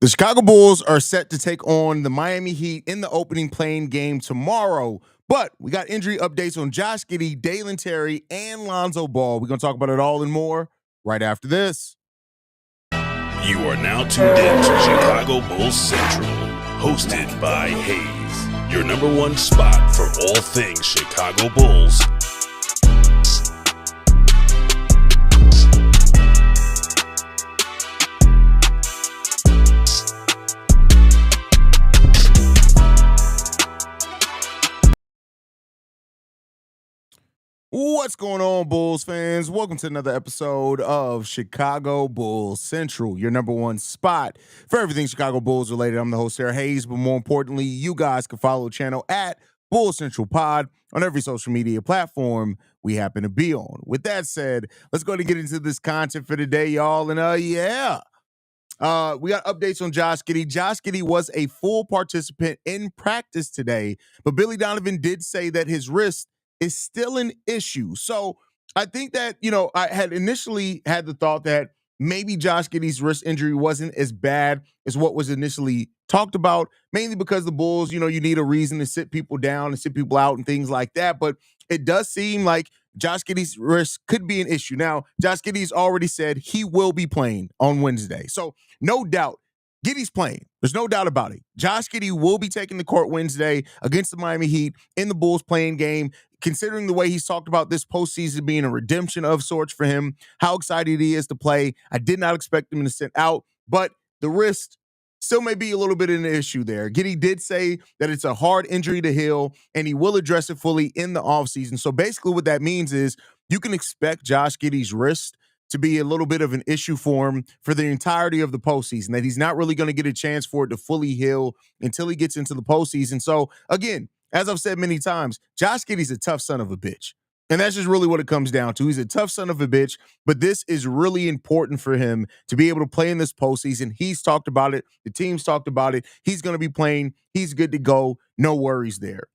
The Chicago Bulls are set to take on the Miami Heat in the opening playing game tomorrow. But we got injury updates on Josh Giddey, Dalen Terry, and Lonzo Ball. We're going to talk about it all and more right after this. You are now tuned in to Chicago Bulls Central, hosted by Haize, your number one spot for all things Chicago Bulls. What's going on, Bulls fans? Welcome to another episode of Chicago Bulls Central, your number one spot for everything Chicago Bulls related. I'm the host, Sarah Haize, but more importantly, you guys can follow the channel at Bulls Central Pod on every social media platform we happen to be on. With that said, let's go ahead and get into this content for today, y'all. And we got updates on Josh Giddey. Josh Giddey was a full participant in practice today, but Billy Donovan did say that his wrist is still an issue. So I think that, I had initially had the thought that maybe Josh Giddey's wrist injury wasn't as bad as what was initially talked about, mainly because the Bulls, you need a reason to sit people down and sit people out and things like that. But it does seem like Josh Giddey's wrist could be an issue. Now, Josh Giddey's already said he will be playing on Wednesday. So no doubt, Giddey's playing. There's no doubt about it. Josh Giddey will be taking the court Wednesday against the Miami Heat in the Bulls playing game. Considering the way he's talked about this postseason being a redemption of sorts for him, how excited he is to play. I did not expect him to sit out, but the wrist still may be a little bit of an issue there. Giddey did say that it's a hard injury to heal, and he will address it fully in the offseason. So basically what that means is you can expect Josh Giddey's wrist to be a little bit of an issue for him for the entirety of the postseason, that he's not really going to get a chance for it to fully heal until he gets into the postseason. So again, as I've said many times, Josh Giddey's a tough son of a bitch. And that's just really what it comes down to. He's a tough son of a bitch, but this is really important for him to be able to play in this postseason. He's talked about it. The team's talked about it. He's going to be playing. He's good to go. No worries there.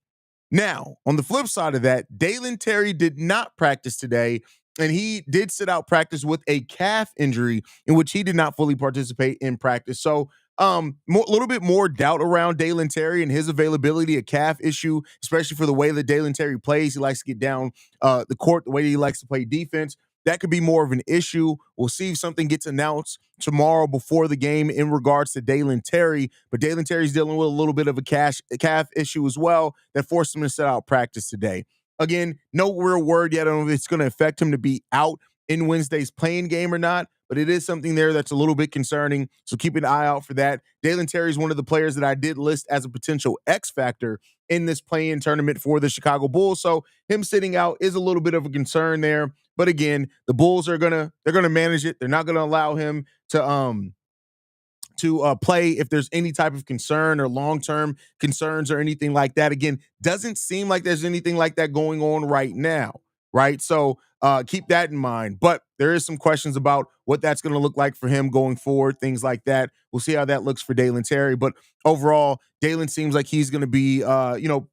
Now, on the flip side of that, Dalen Terry did not practice today, and he did sit out practice with a calf injury in which he did not fully participate in practice. So a little bit more doubt around Dalen Terry and his availability, a calf issue, especially for the way that Dalen Terry plays. He likes to get down the court, the way that he likes to play defense. That could be more of an issue. We'll see if something gets announced tomorrow before the game in regards to Dalen Terry. But Dalen Terry's dealing with a little bit of a calf issue as well that forced him to set out practice today. Again, no real word yet on if it's going to affect him to be out in Wednesday's playing game or not, but it is something there that's a little bit concerning, so keep an eye out for that. Dalen Terry is one of the players that I did list as a potential X factor in this play-in tournament for the Chicago Bulls, so him sitting out is a little bit of a concern there. But again, the Bulls are they're gonna manage it. They're not gonna allow him to play if there's any type of concern or long-term concerns or anything like that. Again, doesn't seem like there's anything like that going on right now, right? So keep that in mind. But there is some questions about what that's going to look like for him going forward, things like that. We'll see how that looks for Dalen Terry. But overall, Dalen seems like he's going to be,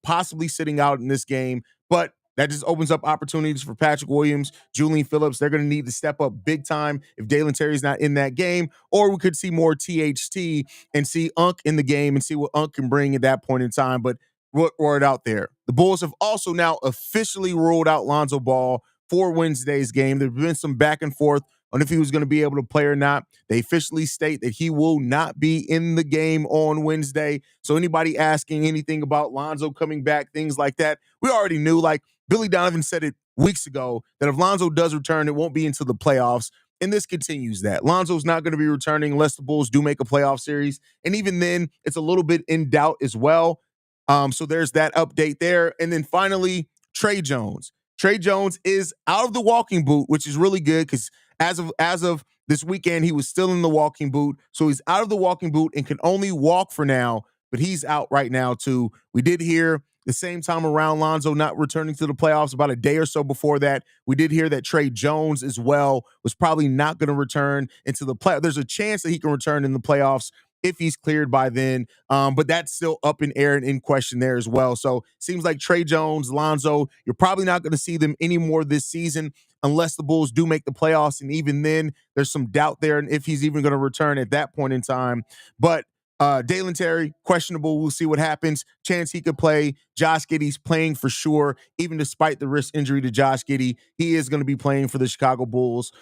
possibly sitting out in this game. But that just opens up opportunities for Patrick Williams, Julian Phillips. They're going to need to step up big time if Dalen Terry's not in that game. Or we could see more THT and see Unk in the game and see what Unk can bring at that point in time. But word out there. The Bulls have also now officially ruled out Lonzo Ball for Wednesday's game. There's been some back and forth on if he was going to be able to play or not. They officially state that he will not be in the game on Wednesday. So anybody asking anything about Lonzo coming back, things like that, we already knew. Like Billy Donovan said it weeks ago that if Lonzo does return, it won't be until the playoffs. And this continues that. Lonzo's not going to be returning unless the Bulls do make a playoff series. And even then, it's a little bit in doubt as well. So there's that update there. And then finally, Tre Jones. Tre Jones is out of the walking boot, which is really good because as of this weekend, he was still in the walking boot. So he's out of the walking boot and can only walk for now, but he's out right now too. We did hear the same time around Lonzo not returning to the playoffs about a day or so before that. We did hear that Tre Jones as well was probably not going to return into the playoffs. There's a chance that he can return in the playoffs if he's cleared by then. But that's still up in air and in question there as well. So seems like Trey Jones, Lonzo, you're probably not going to see them anymore this season unless the Bulls do make the playoffs. And even then, there's some doubt there and if he's even going to return at that point in time. But Dalen Terry, questionable. We'll see what happens. Chance he could play. Josh Giddey's playing for sure. Even despite the wrist injury to Josh Giddey, he is going to be playing for the Chicago Bulls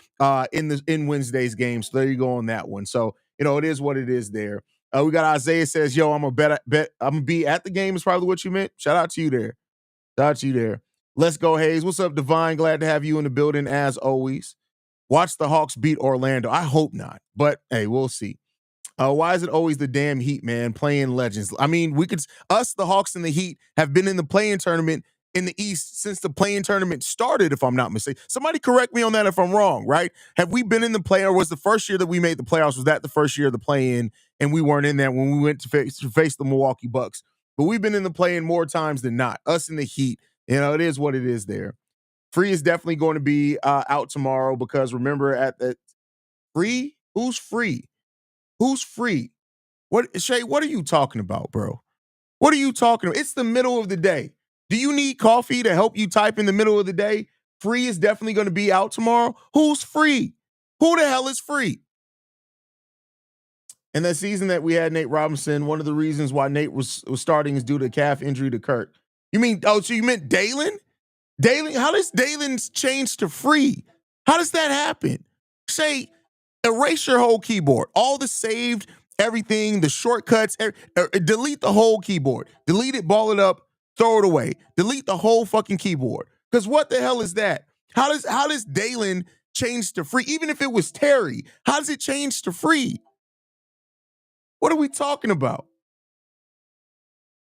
in Wednesday's game. So there you go on that one. So, it is what it is there. We got Isaiah says, yo, I'm gonna be at the game is probably what you meant. Shout out to you there. Shout out to you there. Let's go, Haize. What's up, Divine? Glad to have you in the building as always. Watch the Hawks beat Orlando. I hope not, but hey, we'll see. Why is it always the damn Heat, man? Playing legends. I mean, the Hawks and the Heat have been in the play-in tournament in the East since the play-in tournament started, if I'm not mistaken. Somebody correct me on that if I'm wrong, right? Have we been in the play, or was the first year that we made the playoffs, was that the first year of the play-in, and we weren't in there when we went to face the Milwaukee Bucks? But we've been in the play-in more times than not. Us and the Heat, it is what it is there. Free is definitely going to be out tomorrow because remember Free? Who's free? Who's free? Shay, what are you talking about, bro? What are you talking about? It's the middle of the day. Do you need coffee to help you type in the middle of the day? Free is definitely going to be out tomorrow. Who's free? Who the hell is free? And that season that we had Nate Robinson, one of the reasons why Nate was starting is due to calf injury to Kirk. So you meant Dalen? Dalen, how does Dalen change to free? How does that happen? Shay, erase your whole keyboard. All the saved, everything, the shortcuts, delete the whole keyboard. Delete it, ball it up, throw it away. Delete the whole fucking keyboard. Because what the hell is that? How does Dalen change to free? Even if it was Terry, how does it change to free? What are we talking about?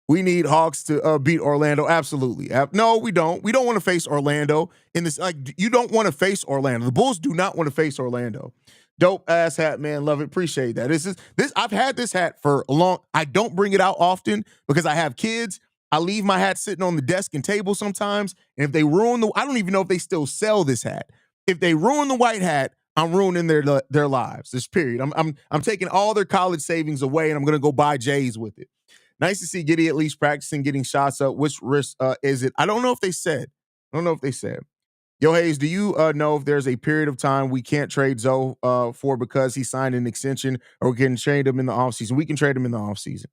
We need Hawks to beat Orlando. Absolutely. No, we don't. We don't want to face Orlando in this. Like, you don't want to face Orlando. The Bulls do not want to face Orlando. Dope ass hat, man. Love it. Appreciate that. This. I've had this hat for a long. I don't bring it out often because I have kids. I leave my hat sitting on the desk and table sometimes. And if they ruin I don't even know if they still sell this hat. If they ruin the white hat, I'm ruining their lives. This period. I'm taking all their college savings away, and I'm gonna go buy J's with it. Nice to see Giddey at least practicing getting shots up. Which wrist is it? I don't know if they said. Yo, Haize, do you know if there's a period of time we can't trade Zoe for because he signed an extension, or we can trade him in the offseason? We can trade him in the offseason.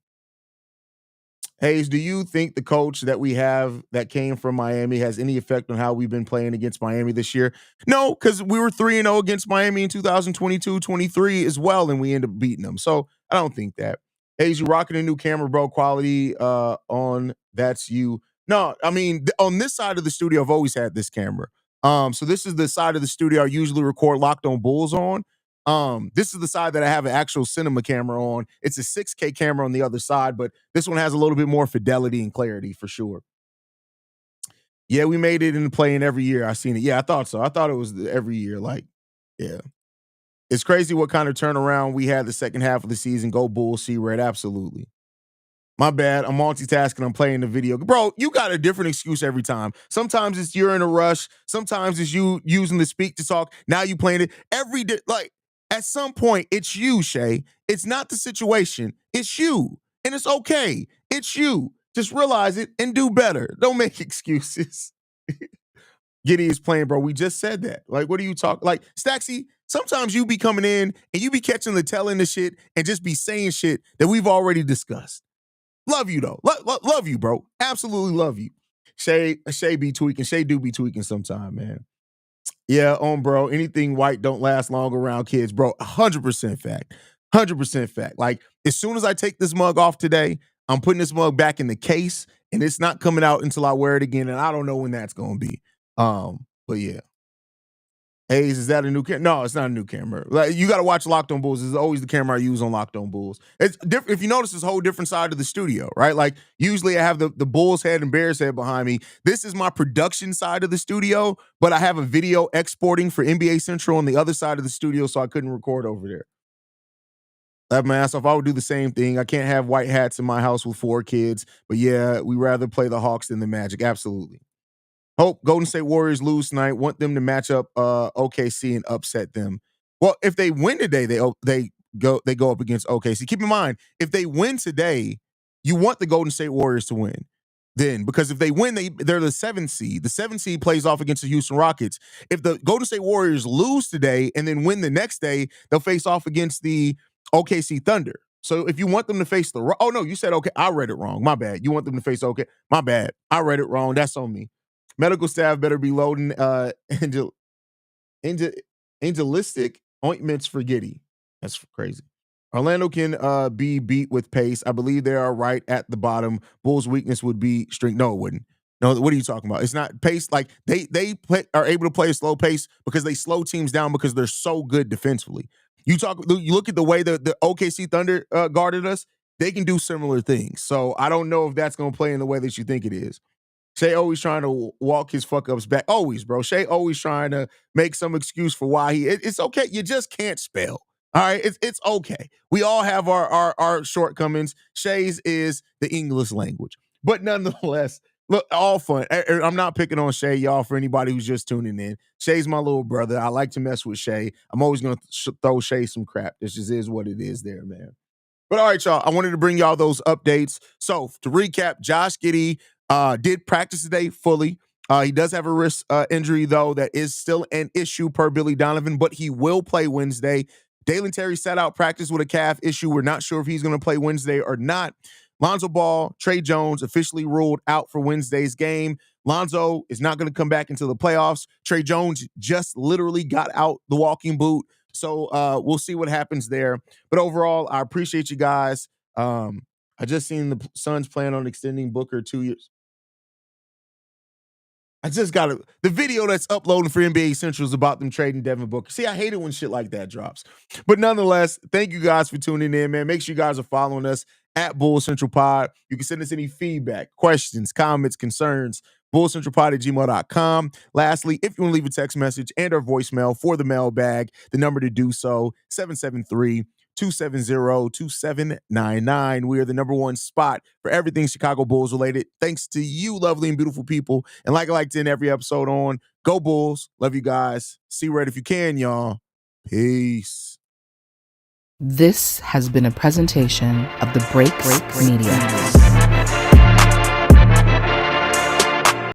Haize, do you think the coach that we have that came from Miami has any effect on how we've been playing against Miami this year? No, because we were 3-0 against Miami in 2022-23 as well, and we ended up beating them. So I don't think that. Haize, you rocking a new camera, bro. Quality on that's you. No, I mean, on this side of the studio, I've always had this camera. So this is the side of the studio I usually record Locked On Bulls on. This is the side that I have an actual cinema camera on. It's a 6K camera on the other side, but this one has a little bit more fidelity and clarity for sure. Yeah, we made it in the play-in every year. I seen it. Yeah, I thought so. I thought it was every year. Like, yeah. It's crazy what kind of turnaround we had the second half of the season. Go Bulls, C-Red. Absolutely. My bad. I'm multitasking. I'm playing the video. Bro, you got a different excuse every time. Sometimes it's you're in a rush. Sometimes it's you using the speak to talk. Now you playing it every day. Like, at some point, it's you, Shay. It's not the situation. It's you. And it's okay. It's you. Just realize it and do better. Don't make excuses. Giddey is playing, bro. We just said that. Like, what are you talking? Like, Staxy, sometimes you be coming in and you be catching the tail end of shit and just be saying shit that we've already discussed. Love you, though. Love you, bro. Absolutely love you. Shay be tweaking. Shay do be tweaking sometime, man. Yeah, bro. Anything white don't last long around kids, bro. 100% fact. 100% fact. Like, as soon as I take this mug off today, I'm putting this mug back in the case, and it's not coming out until I wear it again, and I don't know when that's going to be. But yeah. Haize, is that a new camera? No, it's not a new camera. Like, you got to watch Locked On Bulls. This is always the camera I use on Locked On Bulls. It's different. If you notice, it's a whole different side of the studio, right? Like, usually I have the Bulls head and Bears head behind me. This is my production side of the studio, but I have a video exporting for NBA Central on the other side of the studio, so I couldn't record over there. I have my ass off. I would do the same thing. I can't have white hats in my house with 4 kids, but yeah, we rather play the Hawks than the Magic. Absolutely. Hope Golden State Warriors lose tonight. Want them to match up OKC and upset them. Well, if they win today, they go up against OKC. Keep in mind, if they win today, you want the Golden State Warriors to win. Then, because if they win, they're the 7th seed. The 7th seed plays off against the Houston Rockets. If the Golden State Warriors lose today and then win the next day, they'll face off against the OKC Thunder. So if you want them to face oh no, you said okay, I read it wrong. My bad. You want them to face okay. My bad. I read it wrong. That's on me. Medical staff better be loading angelistic ointments for Giddey. That's crazy. Orlando can be beat with pace. I believe they are right at the bottom. Bulls' weakness would be strength. No, it wouldn't. No, what are you talking about? It's not pace. Like they are able to play a slow pace because they slow teams down because they're so good defensively. You look at the way the OKC Thunder guarded us. They can do similar things. So I don't know if that's going to play in the way that you think it is. Shai always trying to walk his fuck ups back. Always, bro. Shai always trying to make some excuse for why it's okay. You just can't spell. All right, it's okay. We all have our shortcomings. Shai's is the English language, but nonetheless, look, all fun. I'm not picking on Shai, y'all. For anybody who's just tuning in, Shai's my little brother. I like to mess with Shai. I'm always gonna throw Shai some crap. This just is what it is, there, man. But all right, y'all. I wanted to bring y'all those updates. So to recap, Josh Giddey did practice today fully. He does have a wrist injury, though, that is still an issue per Billy Donovan, but he will play Wednesday. Dalen Terry sat out practice with a calf issue. We're not sure if he's going to play Wednesday or not. Lonzo Ball, Trey Jones officially ruled out for Wednesday's game. Lonzo is not going to come back into the playoffs. Trey Jones just literally got out the walking boot. So we'll see what happens there. But overall, I appreciate you guys. I just seen the Suns plan on extending Booker 2 years. I just got the video that's uploading for NBA Central is about them trading Devin Booker. See, I hate it when shit like that drops. But nonetheless, thank you guys for tuning in, man. Make sure you guys are following us at Bull Central Pod. You can send us any feedback, questions, comments, concerns, bullcentralpod@gmail.com. Lastly, if you want to leave a text message and or voicemail for the mailbag, the number to do so, 773-270-2799. We are the number one spot for everything Chicago Bulls related. Thanks to you, lovely and beautiful people. And like I like to end every episode on, go Bulls. Love you guys. See red if you can, y'all. Peace. This has been a presentation of the Break Media.